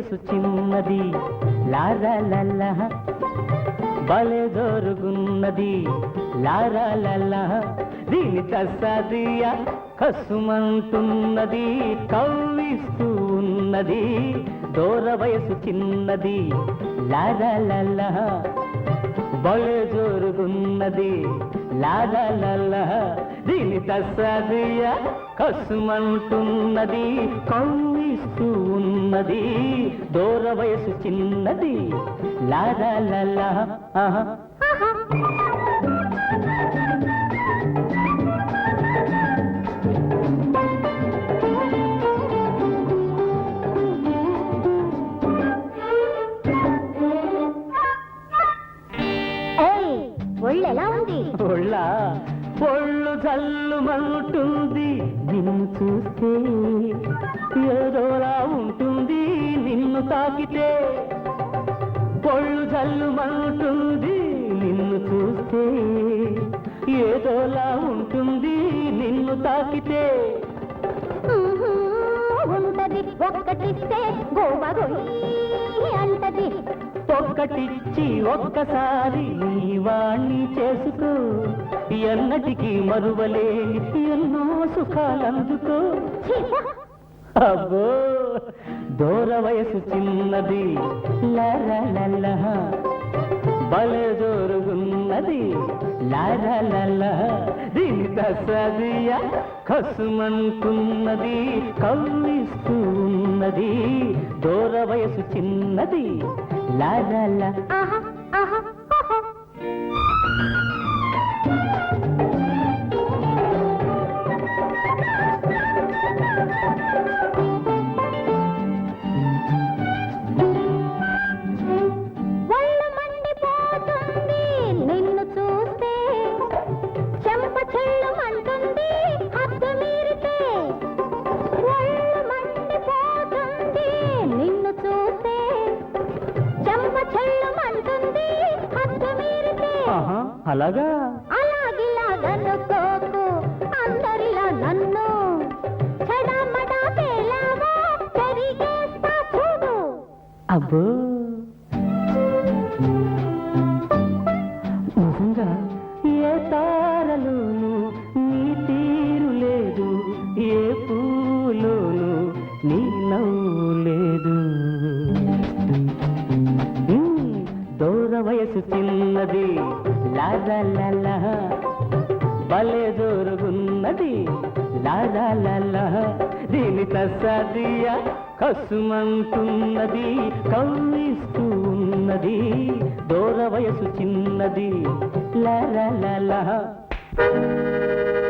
వయసు చిన్నది లారాలల్ల భలే జోరుగున్నది లారాలల్ల దీని తస్సాదియ కసుమంటున్నది కవ్విస్తూ ఉన్నది దూర వయసు చిన్నది లారాలల్ల భలే జోరుగున్నది లారాలల్ల దీని తస్సాదియ కసుమంటున్నది కవ్విస్తూ ఉన్నది దూర వయసు చిన్నది లారాలల్ల ఒళ్ళెలా ఉంది? ఒళ్ళు జల్లుమంటుంది నిన్ను చూస్తే ఏదోలా ఉంటుంది నిన్ను తాకితే ఒళ్ళు జల్లుమంటుంది నిన్ను చూస్తే ఏదోలా ఉంటుంది నిన్ను తాకితే ఉంటది ఒక్కటిస్తే గోవగొయ్యి అంటది ఒక్కటిచ్చి ఒక్కసారి నీ వాణ్ణి చేసుకో ఎన్నటికీ మరువలేని ఎన్నో సుఖాలందుకో అబ్బో దూర వయసు చిన్నది లారాలల్ల భలే జోరుగున్నది లారాలల్ల దీని తసదియ కసుమంటున్నది కవ్విస్తూ ఉన్నది దూర వయసు చిన్నది లారాల అలాగా అలాగిలాగనుకోకు అందరిలా నన్ను చెడమడా పేలావా పెరిగేస్తా చూడు అబ్బో నిజంగా ఏ తారలోను నీ తీరు లేదు ఏ పూలోను నీ నవ్వు లేదు దూర వయసు చిన్నది లారాలల్ల భలే జోరుగున్నది లారాలల్ల దీని తస్సాదియ కసుమంటున్నది కవ్విస్తూ ఉన్నది దూర వయసు చిన్నది లారాలల్ల